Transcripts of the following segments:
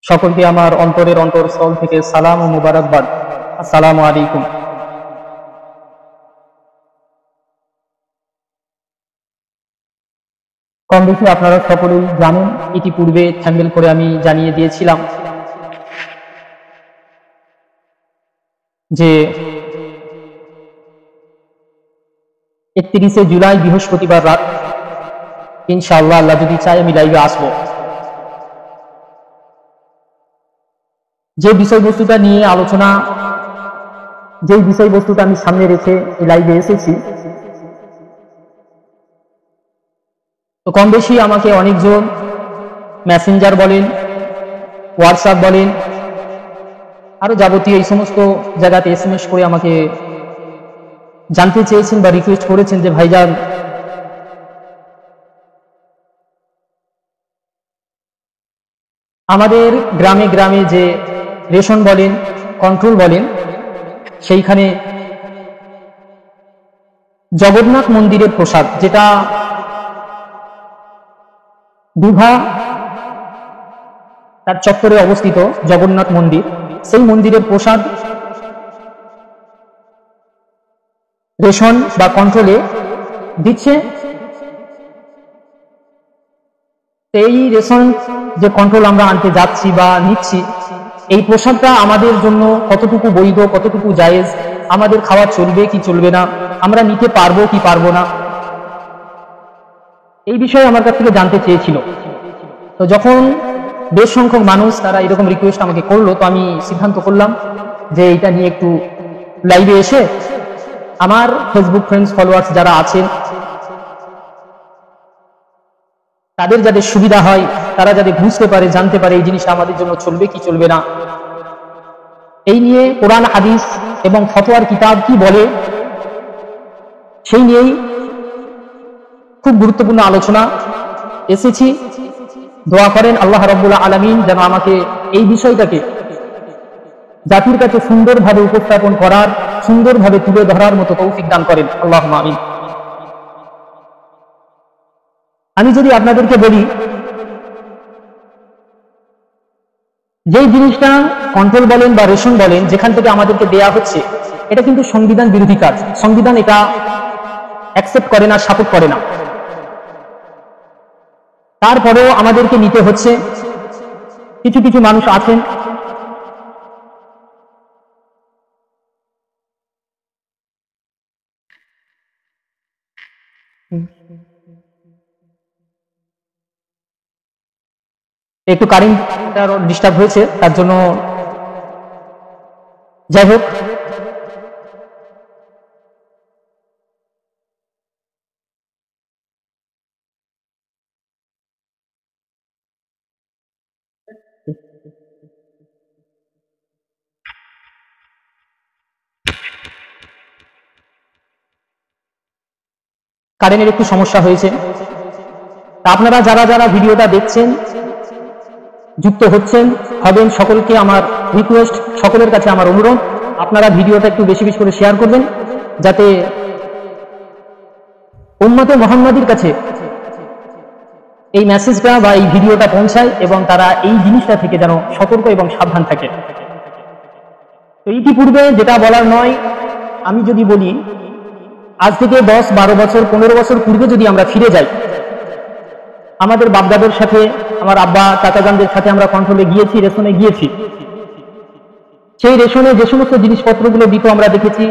সকলকে আমার অন্তরের অন্তরস্থল থেকে সালাম ও মুবারকবাদ। আসসালামু আলাইকুম। কম বেশি আপনারা সকলেই জানেন, ইতিপূর্বে থাম্বনেল করে আমি জানিয়ে দিয়েছিলাম যে 31শে জুলাই বৃহস্পতিবার রাত ইনশাআল্লাহ আল্লাহ যদি চায় আমি লাইভে আসবো। যে বিষয়বস্তুটা নিয়ে আলোচনা, যেই বিষয়বস্তুটা আমি সামনে রেখে এই লাইভে এসেছি, তো কম বেশি আমাকে অনেকজন মেসেঞ্জার বলেন, হোয়াটসঅ্যাপ বলেন, আরো যাবতীয় এই সমস্ত জায়গাতে SMS করে আমাকে জানতে চেয়েছেন বা রিকোয়েস্ট করেছেন যে ভাইজান আমাদের গ্রামে গ্রামে যে রেশন বলেন, কন্ট্রোল বলেন, সেইখানে জগন্নাথ মন্দিরের প্রসাদ, যেটা দীঘা তার চত্বরে অবস্থিত জগন্নাথ মন্দির, সেই মন্দিরের প্রসাদ রেশন বা কন্ট্রোলে দিচ্ছে। এই রেশন যে কন্ট্রোল আমরা আনতে যাচ্ছি বা নিচ্ছি, এই প্রসাদটা আমাদের জন্য কতটুকু বৈধ, কতটুকু জায়েজ, আমাদের খাওয়া চলবে কি চলবে না, আমরা নিতে পারবো কি পারবো না, এই বিষয়ে আমার কাছ থেকে জানতে চেয়েছিল। তো যখন বেশ সংখ্যক মানুষ তারা এরকম রিকোয়েস্ট আমাকে করলো, তো আমি সিদ্ধান্ত করলাম যে এটা নিয়ে একটু লাইভে এসে আমার ফেসবুক ফ্রেন্ডস ফলোয়ার্স যারা আছেন তাদের যাতে সুবিধা হয়, তারা যাতে বুঝতে পারে, জানতে পারে এই জিনিসটা আমাদের জন্য চলবে কি চলবে না, এই নিয়ে কোরআন হাদিস এবং ফতোয়ার কিতাব কি বলে সেই নিয়েই খুব গুরুত্বপূর্ণ আলোচনা এসেছি। দোয়া করেন আল্লাহ রাব্বুল আলামিন যেন আমাকে এই বিষয়টাকে জাতির কাছে সুন্দরভাবে উপস্থাপন করার, সুন্দরভাবে তুলে ধরার মতো তৌফিক দান করেন, আল্লাহুম্মা আমিন। আমি যদি আপনাদেরকে বলি, যেই জিনিসটা কন্ট্রোল বলেন বা রেশন বলেন যেখান থেকে আমাদেরকে দেয়া হচ্ছে, এটা কিন্তু সংবিধান বিরোধী কাজ। সংবিধান এটা অ্যাকসেপ্ট করে না, সাপোর্ট করে না। তারপরেও আমাদেরকে নিতে হচ্ছে। কিছু কিছু মানুষ আছেন একটু কারেন্টটা ডিস্টার্ব হয়েছে, তার জন্য যাই হোক, কারেন্টের একটু সমস্যা হয়েছে। তা আপনারা যারা যারা ভিডিওটা দেখছেন, যুক্ত হচ্ছেন, হবেন, সকলকে আমার রিকোয়েস্ট, সকলের কাছে আমার অনুরোধ, আপনারা ভিডিওটা একটু বেশি বেশি করে শেয়ার করবেন, যাতে উম্মতে মুহাম্মাদির কাছে এই মেসেজটা বা এই ভিডিওটা পৌঁছায় এবং তারা এই জিনিসটা থেকে যেন সতর্ক এবং সাবধান থাকে। তো ইতিপূর্বে যেটা বলার নয়, আমি যদি বলি আজ থেকে 10-12 বছর 15 বছর পূর্বে যদি আমরা ফিরে যাই, আমাদের বাপদাদের সাথে, আমার আব্বা চাচাজানদের সাথে আমরা কন্ট্রোলে গিয়েছি, রেশনে গিয়েছি। সেই রেশনে যে সমস্ত জিনিসপত্রগুলো দিত আমরা দেখেছি,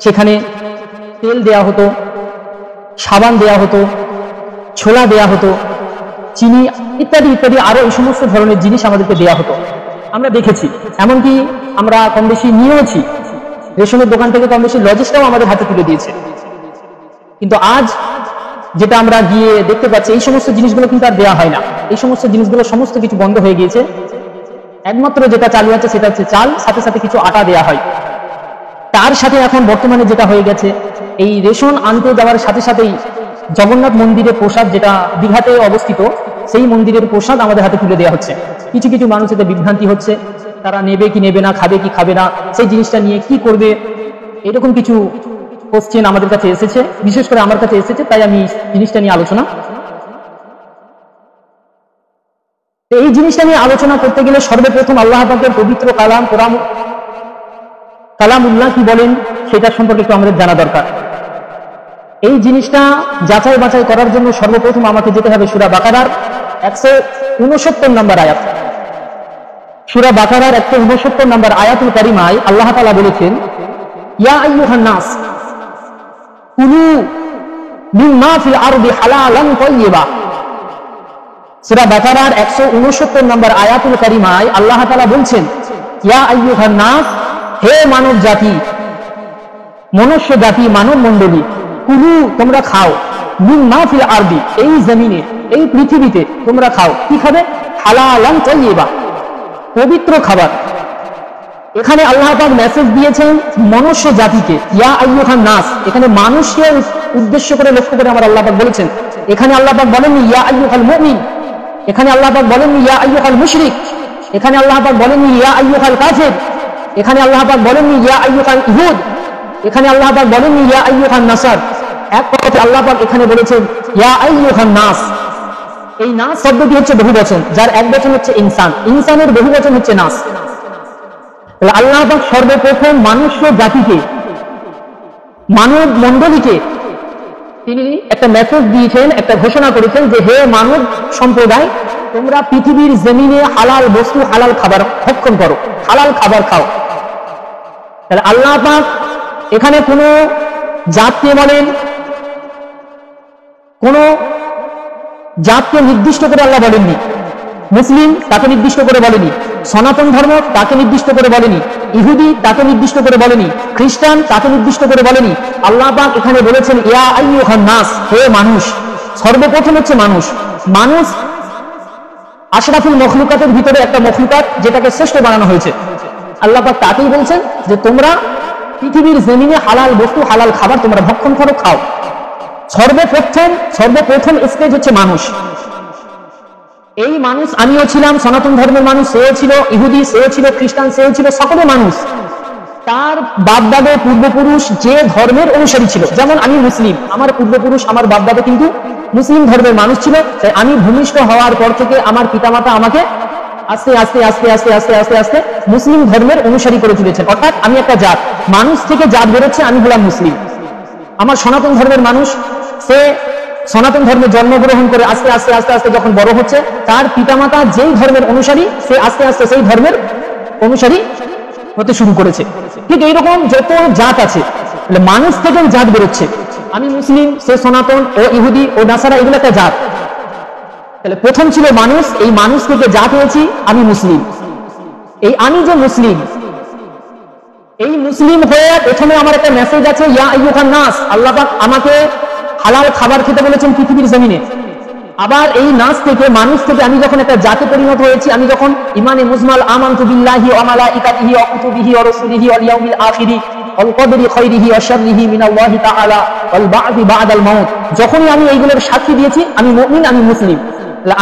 সেখানে তেল দেয়া হতো, সাবান দেয়া হতো, ছোলা দেয়া হতো, চিনি ইত্যাদি ইত্যাদি আরো এই সমস্ত ধরনের জিনিস আমাদেরকে দেয়া হতো, আমরা দেখেছি। এমনকি আমরা কম বেশি নিয়েওছি, রেশনের দোকান থেকে কম বেশি লজেসটাও আমাদের হাতে তুলে দিয়েছে। কিন্তু আজ যেটা আমরা গিয়ে দেখতে পাচ্ছি, এই সমস্ত জিনিসগুলো কিন্তু আর দেওয়া হয় না। এই সমস্ত জিনিসগুলো সমস্ত কিছু বন্ধ হয়ে গিয়েছে। একমাত্র যেটা চালু আছে সেটা হচ্ছে চাল, সাথে সাথে কিছু আটা দেয়া হয়। তার সাথে এখন বর্তমানে যেটা হয়ে গেছে, এই রেশন আনতে যাওয়ার সাথে সাথেই জগন্নাথ মন্দিরের প্রসাদ, যেটা দীঘাতে অবস্থিত, সেই মন্দিরের প্রসাদ আমাদের হাতে তুলে দেওয়া হচ্ছে। কিছু কিছু মানুষ এতে বিভ্রান্তি হচ্ছে, তারা নেবে কি নেবে না, খাবে কি খাবে না, সেই জিনিসটা নিয়ে কি করবে, এরকম কিছু কোশ্চেন আমাদের কাছে এসেছে, বিশেষ করে আমার কাছে এসেছে, তাই আমি জিনিসটা নিয়ে আলোচনা। এই জিনিসটা নিয়ে আলোচনা করতে গেলে সর্বপ্রথম আল্লাহ পাকের পবিত্র কালামুল্লাহ কি বলেন সেটা সম্পর্কে একটু আমাদের জানা দরকার। এই জিনিসটা যাচাই বাছাই করার জন্য সর্বপ্রথম আমাকে যেতে হবে সূরা বাকারার 169 নম্বর আয়াত। সূরা বাকারার 169 নম্বর আয়াতুল কারিমায় আল্লাহ তাআলা বলেছেন, ইয়া আইয়ুহান নাস কুলু মিম্মা ফিল আরদি হালালান তাইয়্যিবা। সূরা বাকারার 169 নম্বর আয়াতুল কারিমায় আল্লাহ তাআলা বলছেন, ইয়া আইয়ুহান নাস, হে মানব জাতি, মনুষ্য জাতি, মানব মণ্ডলী, কুলু তোমরা খাও, মিম্মা ফিল আরদি এই জমিনে এই পৃথিবীতে তোমরা খাও। কি খাবে? হালালান তাইয়্যিবা, পবিত্র খাবার। এখানে আল্লাহ পাক মেসেজ দিয়েছেন মনুষ্য জাতিকে, ইয়া আইয়ুহান নাস। এখানে মানুষকে উদ্দেশ্য করে লক্ষ্য করে আমার আল্লাহ পাক বলেছেন। এখানে আল্লাহ পাক বলেননি ইয়া আইয়ুহাল মুমিন, এখানে আল্লাহ পাক বলেননি ইয়া আইয়ুহাল মুশরিক, এখানে আল্লাহ পাক বলেননি ইয়া আইয়ুহাল কাফির, এখানে আল্লাহ পাক বলেননি ইয়া আইয়ুহাল ইহুদ, এখানে আল্লাহ পাক বলেননি ইয়া আইয়ুহান নাসার। এক কথায় আল্লাহ পাক এখানে বলেছেন ইয়া আইয়ুহান নাস। এই নাস শব্দটি হচ্ছে বহুবচন, যার এক বচন হচ্ছে ইনসান, ইনসানের বহুবচন হচ্ছে নাস। আল্লাহ পাক সর্বপ্রথম মানুষ্য জাতিকে, মানব মণ্ডলীকে তিনি একটা মেসেজ দিয়েছেন, একটা ঘোষণা করেছেন যে হে মানব সম্প্রদায়, তোমরা পৃথিবীর জমিনে হালাল বস্তু, হালাল খাবার ভক্ষণ করো, হালাল খাবার খাও। তাহলে আল্লাহ পাক এখানে কোনো জাতকে বলেন, কোন জাতকে নির্দিষ্ট করে আল্লাহ বলেননি। মুসলিম তাকে নির্দিষ্ট করে বলেনি, সনাতন ধর্ম তাকে নির্দিষ্ট করে বলেনি, ইহুদি তাকে নির্দিষ্ট করে বলেনি, খ্রিস্টান তাকে নির্দিষ্ট করে বলেনি। আল্লাহ পাক এখানে বলেছেন ইয়া আইয়ুহান নাস, হে মানুষ। সর্বপ্রথম হচ্ছে মানুষ। মানুষ আশরাফুল মখলুকাতের ভিতরে একটা মখলুকাত, যেটাকে শ্রেষ্ঠ বানানো হয়েছে। আল্লাহ পাক তাকেই বলছেন যে তোমরা পৃথিবীর জমিনে হালাল বস্তু, হালাল খাবার তোমরা ভক্ষণ করো, খাও। সর্বপ্রথম স্টেজ হচ্ছে মানুষ। এই মানুষ আমিও ছিলাম, সনাতন ধর্মের মানুষ সেও ছিল, ইহুদি সেও ছিল, খ্রিস্টান সেও ছিল, সকলে মানুষ। তার বাপদাদা পূর্বপুরুষ যে ধর্মের অনুসারী ছিল, যেমন আমি মুসলিম, আমার পূর্বপুরুষ আমার বাপদাদা কিন্তু মুসলিম ধর্মের মানুষ ছিল। তাই আমি ভূমিষ্ঠ হওয়ার পর থেকে আমার পিতামাতা আমাকে আস্তে আস্তে আস্তে আস্তে আস্তে আস্তে আস্তে মুসলিম ধর্মের অনুসারী করে তুলেছেন। অর্থাৎ আমি একটা জাত, মানুষ থেকে জাত বেরোচ্ছে, আমি হলাম মুসলিম। আমার সনাতন ধর্মের মানুষ, সে সনাতন ধর্মে জন্মগ্রহণ করে আস্তে আস্তে আস্তে আস্তে যখন বড় হচ্ছে, তার পিতামাতা যেই ধর্মের অনুসারী, সে আস্তে আস্তে সেই ধর্মের অনুসারী হতে শুরু করেছে। ঠিক এইরকম যত জাত আছে, মানুষ থেকে জাত বেরোচ্ছে। আমি মুসলিম, সে সনাতন, ও ইহুদি, ও নাসারা, এগুলো একটা জাত। তাহলে প্রথম ছিল মানুষ, এই মানুষ থেকে জাত হয়েছি আমি মুসলিম। এই আমি যে মুসলিম, এই মুসলিম হয়ে প্রথমে আমার একটা মেসেজ আছে, ইয়া আইয়ুহান নাস। আল্লাহ পাক আমাকে হালাল খাবার খেতে বলেছেন পৃথিবীর জমিনে। আবার এই নাস থেকে, মানুষ থেকে আমি যখন একটা জাতি পরিণত হয়েছি, আমি যখন ইমানে মুজমাল আমানতু বিল্লাহি ওয়া মালাইকাতিহি ওয়া কুতুবিহি ওয়া রাসূলিহি ওয়াল ইয়াউমিল আখিরি ওয়াল কদরি খাইরিহি ওয়া শাররিহি মিনাল্লাহি তাআলা ওয়াল বা'দি বা'দাল মাউত, যখনই আমি এইগুলোর সাক্ষী দিয়েছি, আমি মুমিন, আমি মুসলিম।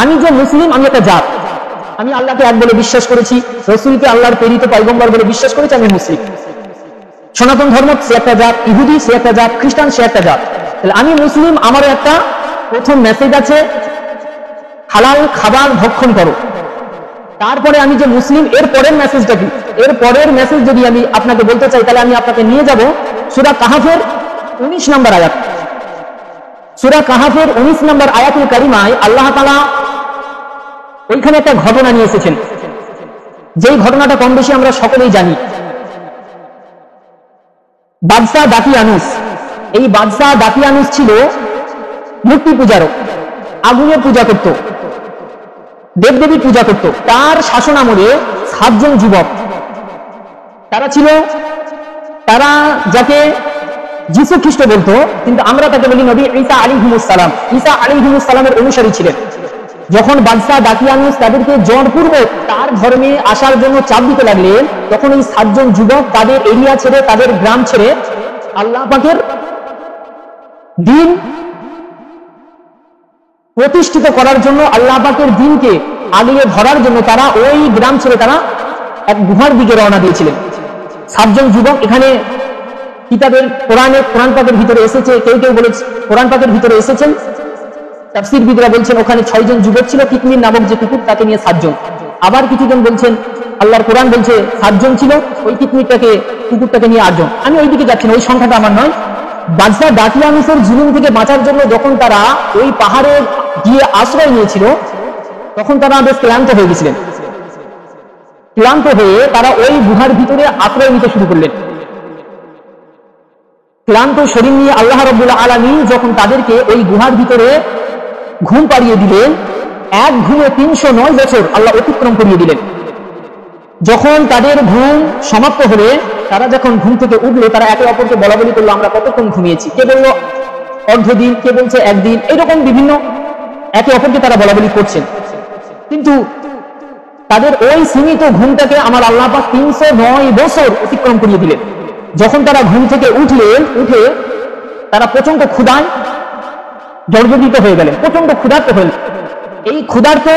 আমি যে মুসলিম, আমি একটা জাত। আমি আল্লাহকে এক বলে বিশ্বাস করেছি, রাসূলকে আল্লাহর প্রেরিত পয়গম্বর বলে বিশ্বাস করেছি, আমি মুসলিম। সনাতন ধর্ম সে একটা জাত, ইহুদি সে একটা জাত, খ্রিস্টান সে একটা জাত। তাহলে আমি মুসলিম, আমারও একটা প্রথম মেসেজ আছে, হালাল খাবার ভক্ষণ করো। তারপরে আমি যে মুসলিম, এর পরের মেসেজটা কি? এর পরের মেসেজ যদি আমি আপনাকে বলতে চাই, তাহলে আমি আপনাকে নিয়ে যাব সূরা কাহাফের 19 নম্বর আয়াত। সূরা কাহাফের 19 নম্বর আয়াতুল কারিমায় আল্লাহ তাআলা ওইখানে একটা ঘটনা নিয়ে এসেছেন, যেই ঘটনাটা কম বেশি আমরা সকলেই জানি। বাদশাহ দাকিয়ানুস, এই বাদশাহ দাকিয়ানুস ছিল মূর্তি পূজারক, আগুনের পূজা করত, দেবদেবীর পূজা করত। তার শাসন আমলে 7 জন যুবক তারা ছিল, তারা যাকে যিশু খ্রিস্ট বলতো, কিন্তু আমরা তাকে বলি নবী ঈসা আলাইহিস সালাম। ঈসা আলাইহিস সালামের অনুসারী ছিলেন। যখন বাদশাহ দাকিয়ানুস তাদেরকে জোরপূর্বক তার ধর্মে আসার জন্য চাপ দিতে লাগলেন, তখন এই 7 জন যুবক তাদের এরিয়া ছেড়ে, তাদের গ্রাম ছেড়ে আল্লাহ পাকের দ্বীন প্রতিষ্ঠিত করার জন্য, আল্লাহ পাকের দ্বীনকে আগিয়ে ধরার জন্য তারা ওই গ্রাম ছেড়ে তারা এক গুহার দিকে রওনা দিয়েছিলেন। 7 জন যুবক এখানে কিতাবের কোরআন পাকের ভিতরে এসেছে, কেউ কেউ বলেছে কোরআন পাকের ভিতরে এসেছেন তাফসীরবিদরা বলছেন ওখানে 6 জন যুবক ছিল, কিতমির নামক যে কুকুর তাকে নিয়ে 7 জন। আবার কিছুজন বলছেন আল্লাহর কোরআন বলছে 7 জন ছিল, ওই কুকুরটাকে নিয়ে 8 জন। আমি ওইদিকে যাচ্ছি না, ওই সংখ্যাটা আমার নয়। বাদশাহ দাকিয়ানুসের জুলুম থেকে বাঁচার জন্য যখন তারা ওই পাহাড়ে গিয়ে আশ্রয় নিয়েছিল, তখন তারা বেশ ক্লান্ত হয়ে গেছিলেন। ক্লান্ত হয়ে তারা ওই গুহার ভিতরে আশ্রয় নিতে শুরু করলেন। ক্লান্ত শরীর নিয়ে আল্লাহ রাব্বুল আলামিন যখন তাদেরকে ওই গুহার ভিতরে ঘুম পাড়িয়ে দিলেন, এক ঘুমে 309 বছর আল্লাহ অতিক্রম করিয়ে দিলেন। যখন তাদের ঘুম সমাপ্ত হলে, তারা যখন ঘুম থেকে উঠলো, তারা একে অপরকে বলা বলি করলো আমরা কতক্ষণ ঘুমিয়েছি। কে বললো অর্ধদিন, কে বলছে একদিন, এরকম বিভিন্ন একে অপরকে তারা বলা বলি করছেন। কিন্তু তাদের ওই সীমিত ঘুমটাকে আমার আল্লাহ পাক 309 বছর অতিক্রম করিয়ে দিলেন। যখন তারা ঘুম থেকে উঠে তারা প্রচন্ড ক্ষুধায় জর্জরিত হয়ে গেলেন, প্রচন্ড ক্ষুধার্ত হলেন। এই ক্ষুধার্ত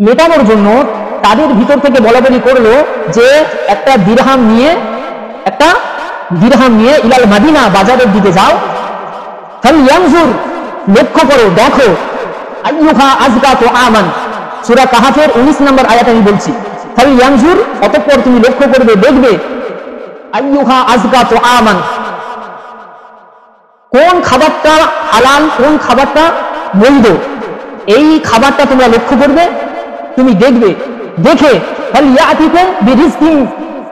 মেটানোর জন্য তাদের ভিতর থেকে বলা বলি করলো যে একটা দিরহাম নিয়ে ইলাল মাদিনা, বাজারের দিকে যাও, ফালইয়ানজুর, লক্ষ্য করো, দেখো, আইয়ুহা আযকা তুআমান, সূরা কাহাফের 19 নম্বর আয়াত আমি বলছি। ফালইয়ানজুর, অতঃপর তুমি লক্ষ্য করবে, দেখবে, আইয়ুহা আযকা তুআমান, কোন খাবারটা হালাল, কোন খাবারটা বৈধ, এই খাবারটা তোমরা লক্ষ্য করবে, তুমি দেখবে। দেখে ফালইয়াতিকুম বিরিজকিন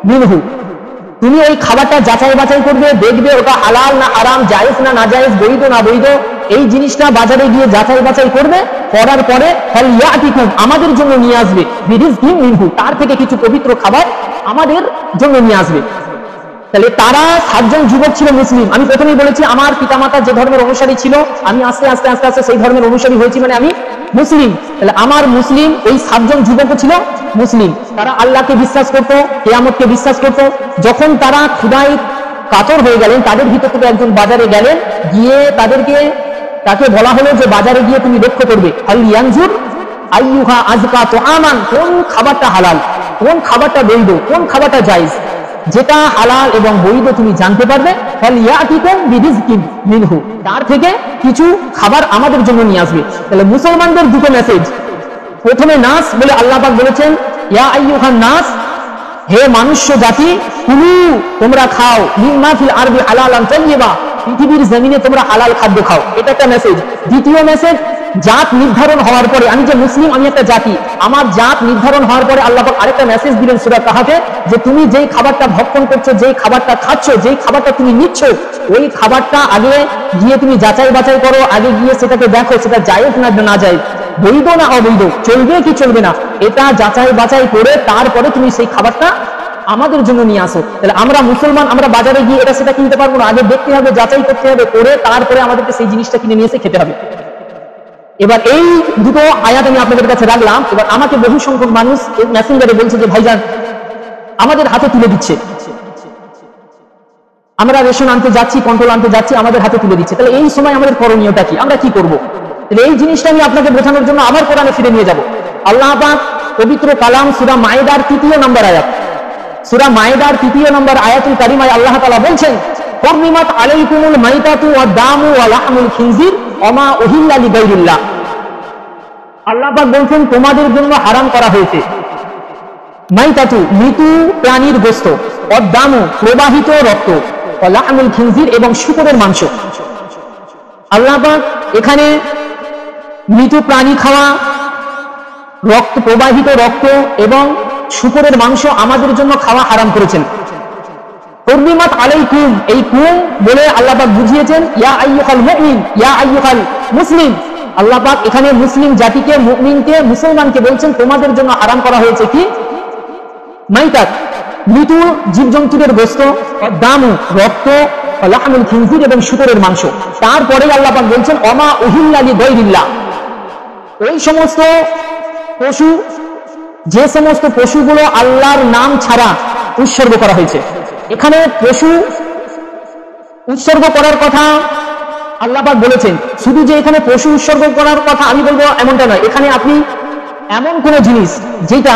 মিনহু, তুমি ওই খাবারটা যাচাই বাছাই করবে, দেখবে ওটা হালাল না হারাম, জায়েজ না নাজায়েজ, বৈধ না বৈধ, এই জিনিসটা বাজারে গিয়ে যাচাই বাছাই করবে। করার পরে ফালইয়াতিকুম, আমাদের জন্য নিয়ে আসবে, বিরিজকিন মিনহু, তার থেকে কিছু পবিত্র খাবার আমাদের জন্য নিয়ে আসবে। তাহলে তারা 7 জন যুবক ছিল মুসলিম। আমি প্রথমেই বলেছি আমার পিতামাতা যে ধর্মের অনুসারী ছিল, আমি আস্তে আস্তে আস্তে আস্তে সেই ধর্মের অনুসারী হয়েছি, মানে আমি মুসলিম। তাহলে আমার মুসলিম ওই 7 জন যুবক ছিল মুসলিম। তারা আল্লাহকে বিশ্বাস করত, কিয়ামতকে বিশ্বাস করত। যখন তারা ক্ষুধায় কাতর হয়ে গেলেন, তাদের ভিতর থেকে একজন বাজারে গেলেন, গিয়ে তাকে বলা হলো যে বাজারে গিয়ে তুমি লক্ষ্য করবে, ফালইয়ানজুর আইয়ুহা আযকা তুআমান, কোন খাবারটা হালাল, কোন খাবারটা বৈধ, কোন খাবারটা জায়েজ, যেটা হালাল এবং বৈধ তুমি জানতে পারবে। ফালইয়াতিকুম বিরিজকিন মিনহু, তার থেকে কিছু খাবার আমাদের জন্য নিয়ে আসবে। তাহলে মুসলমানদের দুটো মেসেজ। প্রথমে নাস বলে আল্লাহ পাক বলেছেন, ইয়া আইয়ুহান নাস, হে মানুষ্য জাতি, কুলু, তোমরা খাও, মিম্মা ফিল আরদি হালালান তাইয়্যিবা, পৃথিবীর জমিনে তোমরা হালাল খাদ্য খাও, এটা একটা মেসেজ। দ্বিতীয় মেসেজ, জাত নির্ধারণ হওয়ার পরে, আমি যে মুসলিম, আমি একটা জাতি, আমার জাত নির্ধারণ হওয়ার পরে আল্লাহ পাক আরেকটা মেসেজ দিলেন সূরা কাহাফে, যে তুমি যেই খাবারটা ভক্ষণ করছো, যেই খাবারটা খাচ্ছ, যেই খাবারটা তুমি নিচ্ছ, ওই খাবারটা আগে গিয়ে তুমি যাচাই বাছাই করো, আগে গিয়ে সেটাকে দেখো সেটা জায়েজ না না জায়েজ, বৈধ না অবৈধ, চলবে কি চলবে না, এটা যাচাই বাছাই করে তারপরে তুমি সেই খাবারটা আমাদের জন্য নিয়ে আসো। তাহলে আমরা মুসলমান, আমরা বাজারে গিয়ে এটা সেটা কিনতে পারবো না, আগে দেখতে হবে, যাচাই করতে হবে, করে তারপরে আমাদেরকে সেই জিনিসটা কিনে নিয়ে এসে খেতে হবে। এবার এই দুটো আয়াত আমি আপনাদের কাছে রাখলাম। এবার আমাকে বহু সংখ্যক মানুষ মেসেঞ্জারে বলছে যে ভাইজান আমাদের হাতে তুলে দিচ্ছে, আমরা রেশন আনতে যাচ্ছি, কন্ট্রোল আনতে যাচ্ছি, আমাদের হাতে তুলে দিচ্ছে। তাহলে এই সময় আমাদের করণীয়টা কি, আমরা কি করব? তাহলে এই জিনিসটা আমি আপনাকে বোঝানোর জন্য আবার কোরআনে ফিরে নিয়ে যাব। আল্লাহ পাক পবিত্র কালাম সূরা মায়েদার 3 নম্বর আয়াত, সূরা মায়েদার 3 নম্বর আয়াতুল কারিমায় আল্লাহ তাআলা বলছেন, হুররিমাত আলাইকুমুল মাইতাতু ওয়াদ দামু ওয়া লাহমুল খিনজির ওয়া মা উহিল্লা লিগাইরিল্লাহ। আল্লাহ পাক বলছেন তোমাদের জন্য হারাম করা হয়েছে মাইতাতু, মৃত প্রাণীর গোশত, ওয়াদ দামু, প্রবাহিত রক্ত, ওয়া লাহমুল খিনজির, এবং শূকরের মাংস। আল্লাহ পাক এখানে মৃত প্রাণী খাওয়া, রক্ত, প্রবাহিত রক্ত এবং শূকরের মাংস আমাদের জন্য খাওয়া হারাম করেছেন। হুররিমাত আলাইকুম, এই কুম বলে আল্লাহ পাক বুঝিয়েছেন ইয়া আইয়ুহাল মুমিন, ইয়া আইয়ুহাল মুসলিম। আল্লাহ পাক এখানে মুসলিম জাতিকে, মুমিনকে, মুসলমানকে বলছেন তোমাদের জন্য হারাম করা হয়েছে কি মাইতাত, মৃত জীবজন্তুদের গোশত, দামু, রক্ত, লাহমুল খিনজির, এবং শূকরের মাংস। তারপরে আল্লাহ পাক বলছেন ওমা উহিল্লা লিগাইরিল্লাহ, ওই সমস্ত পশু, যে সমস্ত পশুগুলো আল্লাহর নাম ছাড়া উৎসর্গ করা হয়েছে। এখানে পশু উৎসর্গ করার কথা আল্লাহ পাক বলেছেন, শুধু যে এখানে পশু উৎসর্গ করার কথা আমি বলবো এমনটা নয়। এখানে আপনি এমন কোন জিনিস যেটা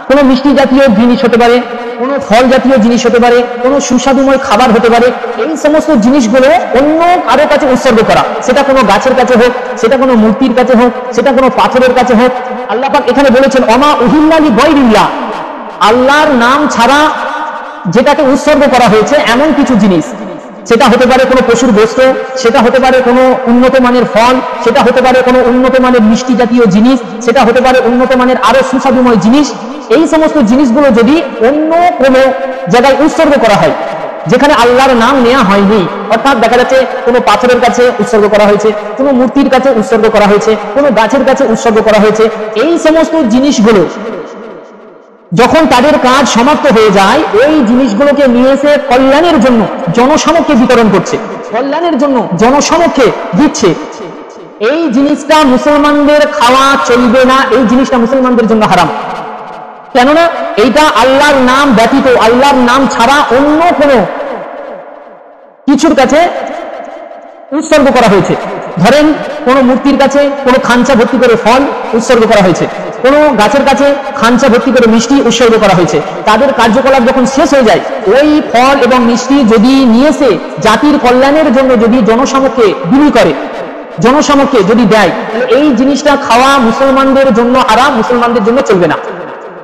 কোনো মিষ্টি জাতীয় জিনিস হতে পারে, কোনো ফল জাতীয় জিনিস হতে পারে, কোনো সুস্বাদুময় খাবার হতে পারে। এই সমস্ত জিনিসগুলো অন্য কারো কাছে উৎসর্গ করা, সেটা কোনো গাছের কাছে হোক, সেটা কোনো মূর্তির কাছে হোক, সেটা কোনো পাথরের কাছে হোক। আল্লাহ পাক এখানে বলেছেন ওমা উহিল্লা লিগাইরিল্লাহ, আল্লাহর নাম ছাড়া যেটাকে উৎসর্গ করা হয়েছে এমন কিছু জিনিস, সেটা হতে পারে কোনো পশুর গোস্ত, সেটা হতে পারে কোনো উন্নত মানের ফল, সেটা হতে পারে কোনো উন্নত মানের মিষ্টি জাতীয় জিনিস, সেটা হতে পারে উন্নত মানের আরো সুস্বাদুময় জিনিস। এই সমস্ত জিনিসগুলো যদি অন্য কোনো জায়গায় উৎসর্গ করা হয় যেখানে আল্লাহর নাম নেওয়া হয়নি, অর্থাৎ দেখা যাচ্ছে কোনো পাথরের কাছে উৎসর্গ করা হয়েছে, কোনো মূর্তির কাছে উৎসর্গ করা হয়েছে, কোনো গাছের কাছে উৎসর্গ করা হয়েছে, এই সমস্ত জিনিসগুলো যখন তাদের কাজ সমাপ্ত হয়ে যায়, ওই জিনিসগুলোকে নিয়ে এসে কল্যাণের জন্য জনসমক্ষে বিতরণ করছে, কল্যাণের জন্য জনসমক্ষে দিচ্ছে। এই জিনিসটা মুসলমানদের খাওয়া চলবে না, এই জিনিসটা মুসলমানদের জন্য হারাম। কেননা এইটা আল্লাহর নাম ব্যতীত, আল্লাহর নাম ছাড়া অন্য কোনো কিছুর কাছে উৎসর্গ করা হয়েছে। ধরেন কোনো মূর্তির কাছে কোনো খাঞ্চা ভর্তি করে ফল উৎসর্গ করা হয়েছে, কোনো গাছের কাছে খাঞ্চা ভর্তি করে মিষ্টি উৎসর্গ করা হয়েছে। তাদের কার্যকলাপ যখন শেষ হয়ে যায়, ওই ফল এবং মিষ্টি যদি নিয়ে এসে জাতির কল্যাণের জন্য যদি জনসমক্ষে বিলি করে, জনসমক্ষে যদি দেয়, তাহলে এই জিনিসটা খাওয়া মুসলমানদের জন্য হারাম, মুসলমানদের জন্য চলবে না।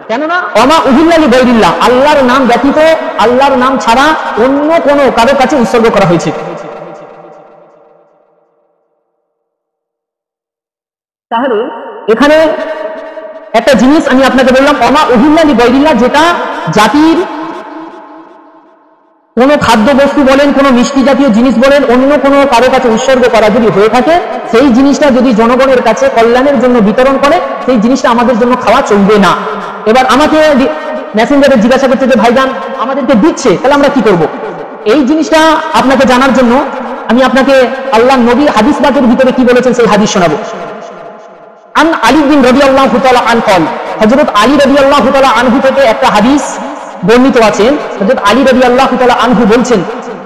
কেননা ওমা উহিল্লা লিগাইরিল্লাহ, আল্লাহর নাম ব্যতীত, আল্লাহর নাম ছাড়া অন্য কোনো কারো কাছে উৎসর্গ করা হয়েছে। তাহলে এখানে একটা জিনিস আমি আপনাকে বললাম ওমা উহিল্লা লিগাইরিল্লাহ, যেটা জাতির কোনো খাদ্য বস্তু বলেন, কোনো মিষ্টি জাতীয় জিনিস বলেন, অন্য কোনো কারো কাছে উৎসর্গ করা যদি হয়ে থাকে, সেই জিনিসটা যদি জনগণের কাছে কল্যাণের জন্য বিতরণ করে, সেই জিনিসটা আমাদের জন্য খাওয়া চলবে না। এবার আমাকে মেসেঞ্জারে জিজ্ঞাসা করছে যে ভাইজান আমাদেরকে দিচ্ছে, তাহলে আমরা কি করব? এই জিনিসটা আপনাকে জানার জন্য আমি আপনাকে আল্লাহ নবী হাদিস পাকের ভিতরে কি বলেছেন সেই হাদিস শোনাবো। আন আলী বিন রাদিয়াল্লাহু তাআলা আন قال, হযরত আলী রাদিয়াল্লাহু তাআলা আনহু থেকে একটা হাদিস বর্ণিত আছেন। হযরত আলী রাদিয়াল্লাহু তাআলা আনহু বলছেন